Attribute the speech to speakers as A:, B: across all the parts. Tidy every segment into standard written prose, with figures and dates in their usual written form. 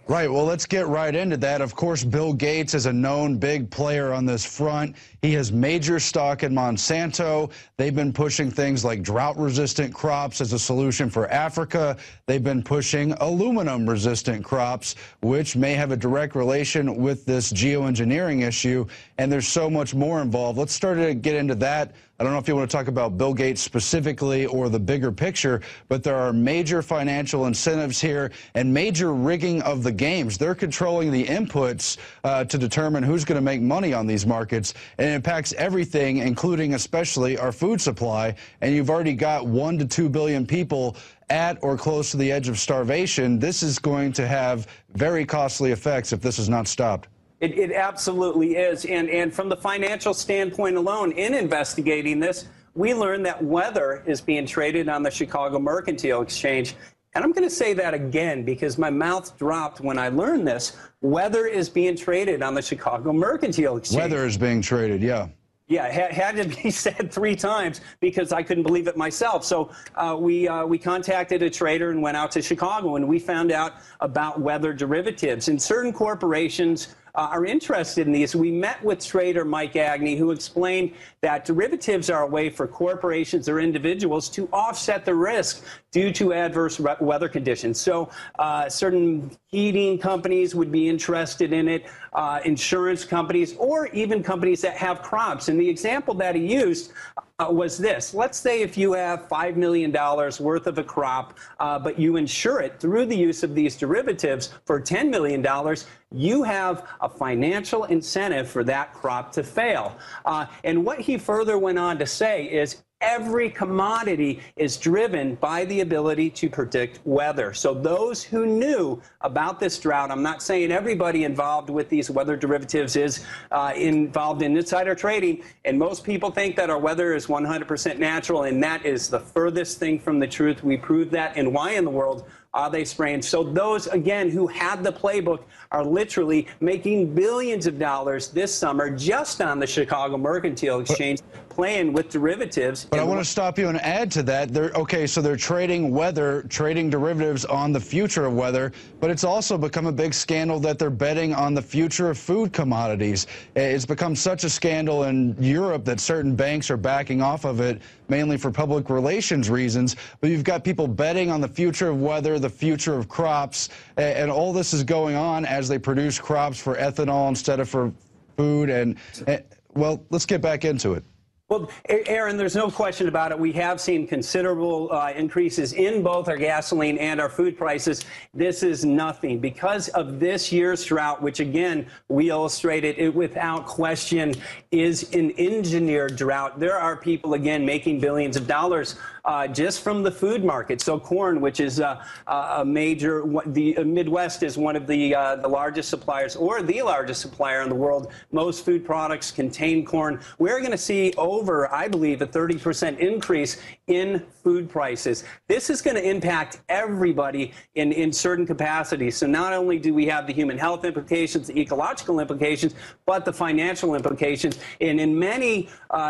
A: Right. Well, let's get right into that. Of course, Bill Gates is a known big player on this front. He has major stock in Monsanto. They've been pushing things like drought-resistant crops as a solution for Africa. They've been pushing aluminum-resistant crops, which may have a direct relation with this geoengineering issue. And there's so much more involved. Let's start to get into that. I don't know if you want to talk about Bill Gates specifically or the bigger picture, but there are major financial incentives here and major rigging of the games. They're controlling the inputs to determine who's going to make money on these markets, and it impacts everything, including especially our food supply. And you've already got 1 to 2 billion people at or close to the edge of starvation. This is going to have very costly effects if this is not stopped.
B: It absolutely is. And from the financial standpoint alone, in investigating this, we learned that weather is being traded on the Chicago Mercantile Exchange. And I'm going to say that again because my mouth dropped when I learned this. Weather is being traded on the Chicago Mercantile Exchange.
A: Weather is being traded, yeah.
B: Yeah, it had to be said 3 times because I couldn't believe it myself. So we contacted a trader and went out to Chicago, and we found out about weather derivatives. And certain corporations are interested in these. We met with trader Mike Agnew, who explained that derivatives are a way for corporations or individuals to offset the risk due to adverse weather conditions. So certain heating companies would be interested in it, insurance companies, or even companies that have crops. And the example that he used was this. Let's say if you have $5 million worth of a crop, but you insure it through the use of these derivatives for $10 million, you have a financial incentive for that crop to fail. And what he further went on to say is every commodity is driven by the ability to predict weather. So those who knew about this drought, I'm not saying everybody involved with these weather derivatives is involved in insider trading, and most people think that our weather is 100% natural, and that is the furthest thing from the truth. We proved that, and why in the world are they spraying? So those, again, who had the playbook are literally making billions of dollars this summer just on the Chicago Mercantile Exchange, playing with derivatives.
A: But I want to stop you and add to that. So they're trading weather, trading derivatives on the future of weather, but it's also become a big scandal that they're betting on the future of food commodities. It's become such a scandal in Europe that certain banks are backing off of it, mainly for public relations reasons. But you've got people betting on the future of weather, the future of crops, and all this is going on as they produce crops for ethanol instead of for food. And well, let's get back into it.
B: Well, Aaron, there's no question about it. We have seen considerable increases in both our gasoline and our food prices. This is nothing. Because of this year's drought, which, again, we illustrated it without question, is an engineered drought. There are people, again, making billions of dollars just from the food market. So corn, which is a major, the Midwest is one of the largest suppliers, or the largest supplier in the world. Most food products contain corn. We're going to see over, I believe, a 30% increase in food prices. This is going to impact everybody in certain capacities. So not only do we have the human health implications, the ecological implications, but the financial implications. And in many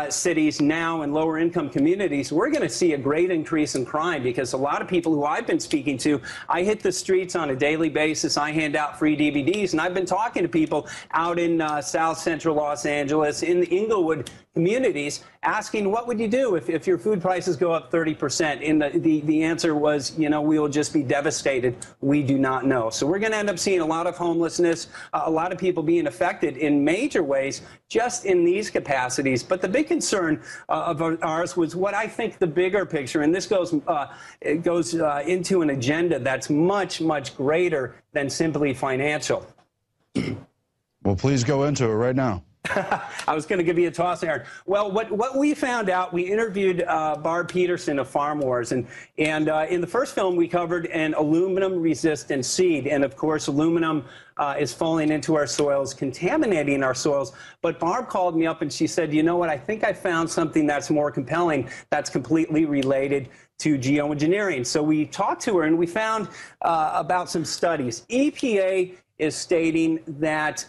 B: cities now in lower income communities, we're going to see a great increase in crime because a lot of people who I've been speaking to, I hit the streets on a daily basis. I hand out free DVDs, and I've been talking to people out in South Central Los Angeles, in the Inglewood communities, asking what would you do if your food prices go up 30%? And the answer was, you know, we will just be devastated. We do not know. So we're going to end up seeing a lot of homelessness, a lot of people being affected in major ways just in these capacities. But the big concern of ours was what I think the bigger picture, and this goes into an agenda that's much, much greater than simply financial.
A: Well, please go into it right now.
B: I was going to give you a toss, Aaron. Well, what we found out, we interviewed Barb Peterson of Farm Wars, and in the first film we covered an aluminum-resistant seed, and of course aluminum is falling into our soils, contaminating our soils. But Barb called me up and she said, you know what, I think I found something that's more compelling that's completely related to geoengineering. So we talked to her and we found about some studies. EPA is stating that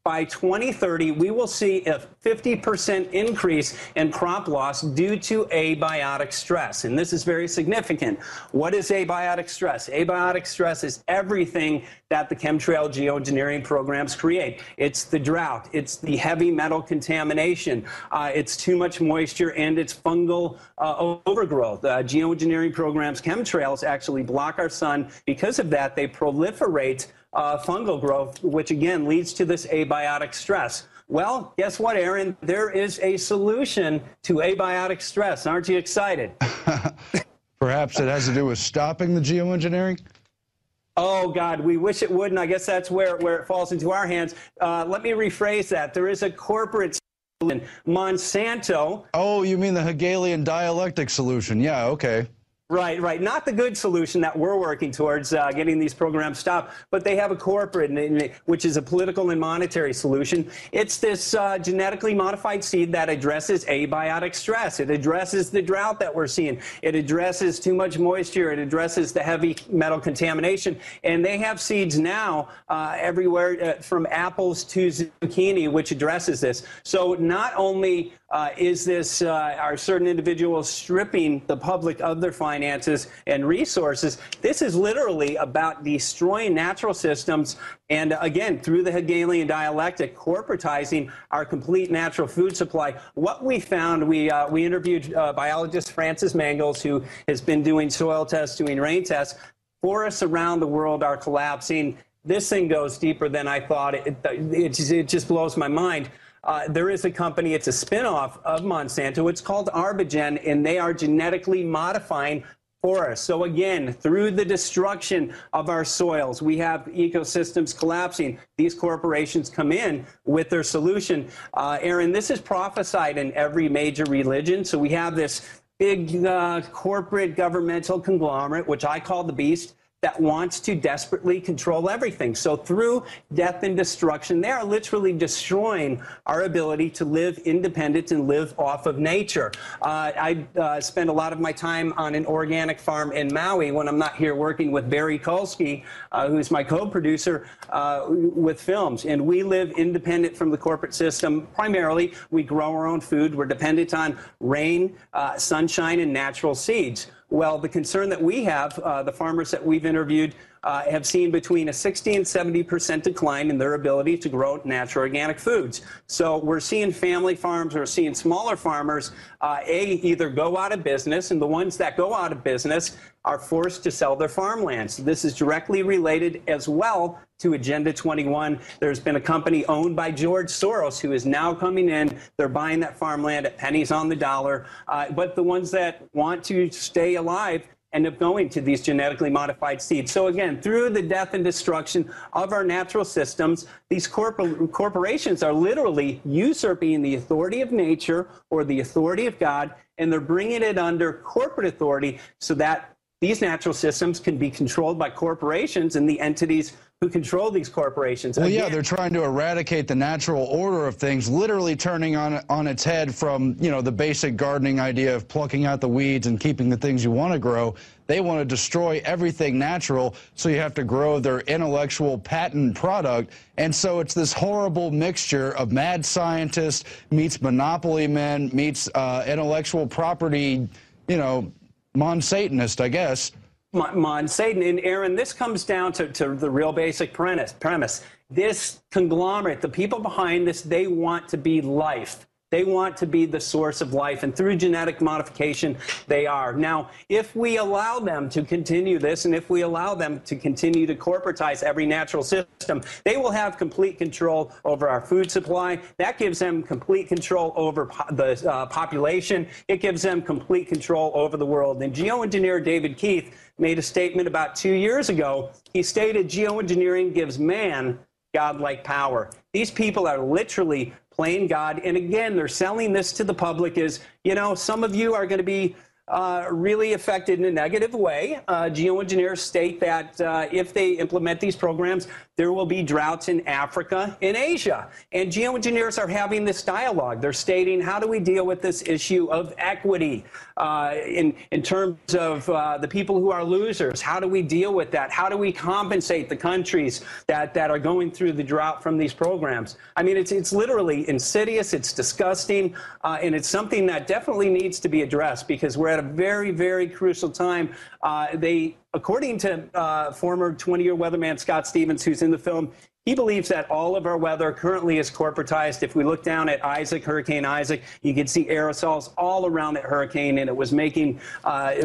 B: by 2030, we will see a 50% increase in crop loss due to abiotic stress. And this is very significant. What is abiotic stress? Abiotic stress is everything that the chemtrail geoengineering programs create. It's the drought, it's the heavy metal contamination, it's too much moisture, and it's fungal overgrowth. Geoengineering programs, chemtrails, actually block our sun. Because of that, they proliferate fungal growth, which again leads to this abiotic stress. Well, guess what, Aaron? There is a solution to abiotic stress. Aren't you excited?
A: Perhaps it has to do with stopping the geoengineering?
B: Oh, God, we wish it would, and I guess that's where it falls into our hands. Let me rephrase that. There is a corporate solution. Monsanto.
A: Oh, you mean the Hegelian dialectic solution. Yeah, okay.
B: Right, right. Not the good solution that we're working towards, getting these programs stopped, but they have a corporate, which is a political and monetary solution. It's this genetically modified seed that addresses abiotic stress. It addresses the drought that we're seeing. It addresses too much moisture. It addresses the heavy metal contamination. And they have seeds now everywhere from apples to zucchini, which addresses this. So not only is this are certain individuals stripping the public of their finances and resources, this is literally about destroying natural systems and, again, through the Hegelian dialectic, corporatizing our complete natural food supply. What we found, we interviewed biologist Francis Mangels, who has been doing soil tests, doing rain tests. Forests around the world are collapsing. This thing goes deeper than I thought. It just blows my mind. There is a company, it's a spinoff of Monsanto. It's called Arbigen, and they are genetically modifying forests. So again, through the destruction of our soils, we have ecosystems collapsing. These corporations come in with their solution. Aaron, this is prophesied in every major religion. So we have this big corporate governmental conglomerate, which I call the beast, that wants to desperately control everything. So through death and destruction, they are literally destroying our ability to live independent and live off of nature. I spend a lot of my time on an organic farm in Maui when I'm not here working with Barry Kulski, who's my co-producer with films. And we live independent from the corporate system. Primarily, we grow our own food. We're dependent on rain, sunshine, and natural seeds. Well, the concern that we have, the farmers that we've interviewed, have seen between a 60 and 70% decline in their ability to grow natural organic foods. So we're seeing family farms, we're seeing smaller farmers, either go out of business, and the ones that go out of business are forced to sell their farmlands. This is directly related as well to Agenda 21. There's been a company owned by George Soros who is now coming in. They're buying that farmland at pennies on the dollar. But the ones that want to stay alive end up going to these genetically modified seeds. So again, through the death and destruction of our natural systems, these corporations are literally usurping the authority of nature or the authority of God, and they're bringing it under corporate authority so that these natural systems can be controlled by corporations and the entities who control these corporations.
A: Well, yeah, they're trying to eradicate the natural order of things, literally turning on its head from, you know, the basic gardening idea of plucking out the weeds and keeping the things you want to grow. They want to destroy everything natural, so you have to grow their intellectual patent product. And so it's this horrible mixture of mad scientists meets monopoly men meets intellectual property, you know, Monsatanist, I guess.
B: Satan. And Aaron, this comes down to the real basic premise. This conglomerate, the people behind this, they want to be life. They want to be the source of life, and through genetic modification, they are. Now, if we allow them to continue this, and if we allow them to continue to corporatize every natural system, they will have complete control over our food supply. That gives them complete control over the population. It gives them complete control over the world. And geoengineer David Keith made a statement about 2 years ago. He stated, geoengineering gives man godlike power. These people are literally playing God. And again, they're selling this to the public as, you know, some of you are going to be really affected in a negative way. Geoengineers state that if they implement these programs, there will be droughts in Africa and Asia. And geoengineers are having this dialogue. They're stating, how do we deal with this issue of equity in terms of the people who are losers? How do we deal with that? How do we compensate the countries that are going through the drought from these programs? I mean, it's literally insidious, it's disgusting, and it's something that definitely needs to be addressed because we're at a very, very crucial time. According to former 20-year weatherman Scott Stevens, who's in the film, he believes that all of our weather currently is corporatized. If we look down at Hurricane Isaac, you can see aerosols all around that hurricane, and it was making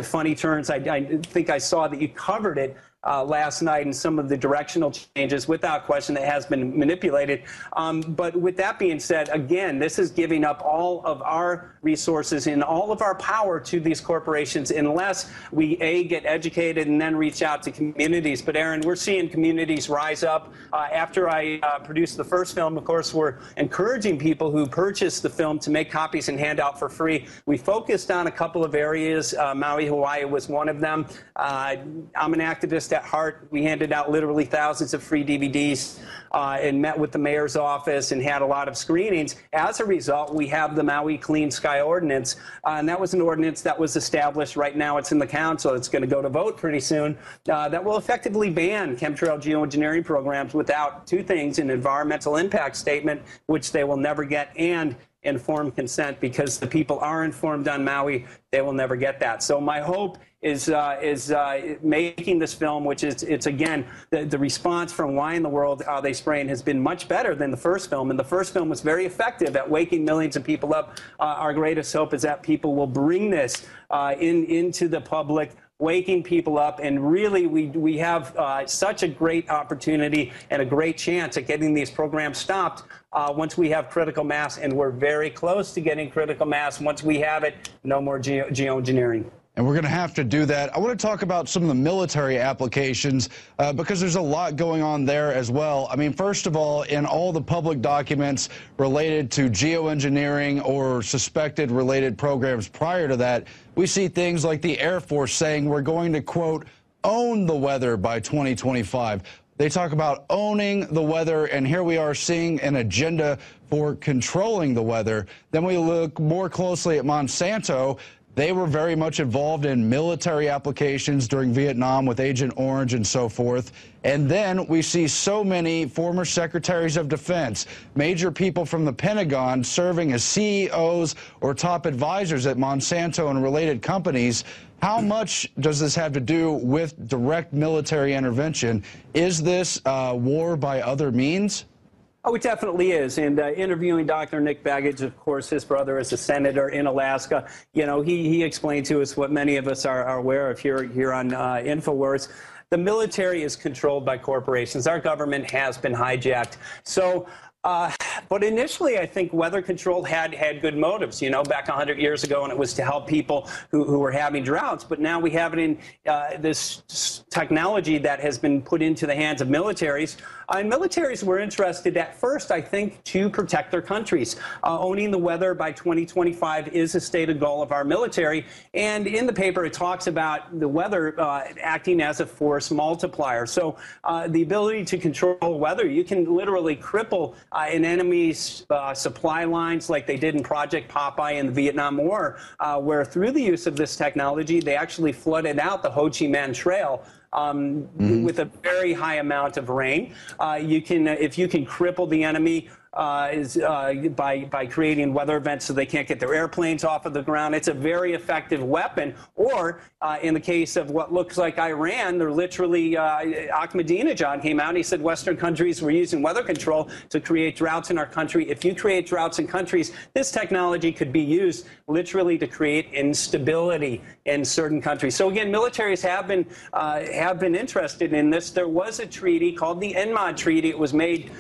B: funny turns. I think I saw that you covered it last night in some of the directional changes. Without question, that has been manipulated. But with that being said, again, this is giving up all of our resources and all of our power to these corporations unless we, A, get educated and then reach out to communities. But, Aaron, we're seeing communities rise up. After I produced the first film, of course, we're encouraging people who purchase the film to make copies and hand out for free. We focused on a couple of areas. Maui, Hawaii was one of them. I'm an activist at heart. We handed out literally thousands of free DVDs and met with the mayor's office and had a lot of screenings. As a result, we have the Maui Clean Sky Ordinance, and that was an ordinance that was established. Right now it's in the council. It's going to go to vote pretty soon. That will effectively ban chemtrail geoengineering programs without two things: an environmental impact statement, which they will never get, and informed consent, because the people are informed on Maui. They will never get that. So my hope is making this film, which is, it's again, the response from Why in the World Are They Spraying has been much better than the first film. And the first film was very effective at waking millions of people up. Our greatest hope is that people will bring this into the public, waking people up, and really we have such a great opportunity and a great chance at getting these programs stopped once we have critical mass, and we're very close to getting critical mass. Once we have it, no more geoengineering.
A: And we're going to have to do that. I want to talk about some of the military applications because there's a lot going on there as well. I mean, first of all, in all the public documents related to geoengineering or suspected related programs prior to that, we see things like the Air Force saying we're going to, quote, own the weather by 2025. They talk about owning the weather, and here we are seeing an agenda for controlling the weather. Then we look more closely at Monsanto. They were very much involved in military applications during Vietnam with Agent Orange and so forth. And then we see so many former secretaries of defense, major people from the Pentagon serving as CEOs or top advisors at Monsanto and related companies. How much does this have to do with direct military intervention? Is this war by other means?
B: Oh, it definitely is. And interviewing Dr. Nick Begich, of course, his brother is a senator in Alaska. You know, he explained to us what many of us are aware of here on InfoWars. The military is controlled by corporations. Our government has been hijacked. So, but initially, I think weather control had good motives, you know, back 100 years ago, and it was to help people who were having droughts. But now we have it in this technology that has been put into the hands of militaries. And militaries were interested at first, I think, to protect their countries. Owning the weather by 2025 is a stated goal of our military. And in the paper, it talks about the weather acting as a force multiplier. So the ability to control weather, you can literally cripple an enemy's supply lines like they did in Project Popeye in the Vietnam War, where through the use of this technology, they actually flooded out the Ho Chi Minh Trail. With a very high amount of rain. You can, if you can cripple the enemy by creating weather events so they can't get their airplanes off of the ground, it's a very effective weapon. Or in the case of what looks like Iran, they're literally, Ahmadinejad came out and he said Western countries were using weather control to create droughts in our country. If you create droughts in countries, this technology could be used literally to create instability in certain countries. So again, militaries have been interested in this. There was a treaty called the NMOD Treaty. It was made,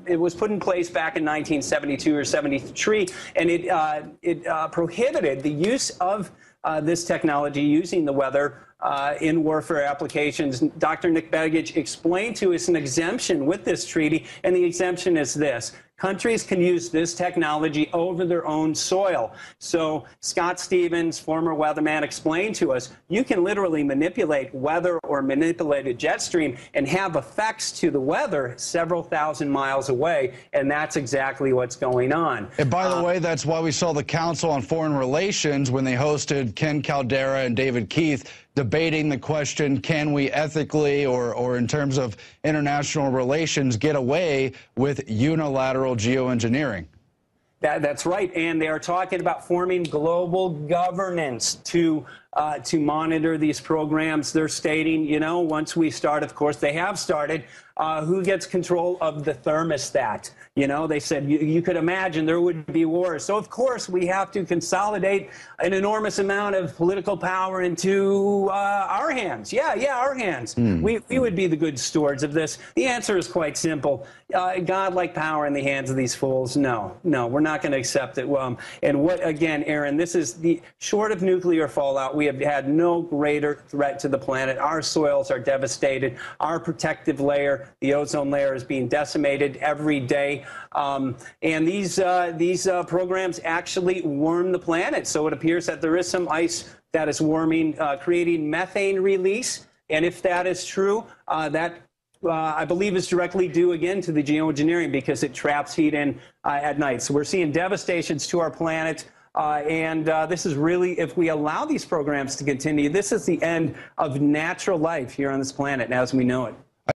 B: it was put in place back in 1972 or 73, and it prohibited the use of this technology, using the weather in warfare applications. Dr. Nick Begich explained to us an exemption with this treaty, and the exemption is this: countries can use this technology over their own soil. So Scott Stevens, former weatherman, explained to us, you can literally manipulate weather or manipulate a jet stream and have effects to the weather several thousand miles away, and that's exactly what's going on.
A: And by the way, that's why we saw the Council on Foreign Relations when they hosted Ken Caldera and David Keith debating the question, can we ethically or in terms of international relations get away with unilateral geoengineering?
B: That's right, and they are talking about forming global governance to monitor these programs. They're stating, you know, once we start, of course, they have started, who gets control of the thermostat? You know, they said you could imagine there would be wars. So, of course, we have to consolidate an enormous amount of political power into our hands. Yeah, our hands. We would be the good stewards of this. The answer is quite simple. God-like power in the hands of these fools? No, we're not going to accept it. And what, again, Aaron, this is short of nuclear fallout, we have had no greater threat to the planet. Our soils are devastated. Our protective layer, the ozone layer, is being decimated every day. And these programs actually warm the planet. So it appears that there is some ice that is warming, creating methane release. And if that is true, that I believe is directly due again to the geoengineering because it traps heat in at night. So we're seeing devastations to our planet. And this is really, if we allow these programs to continue, this is the end of natural life here on this planet as we know it.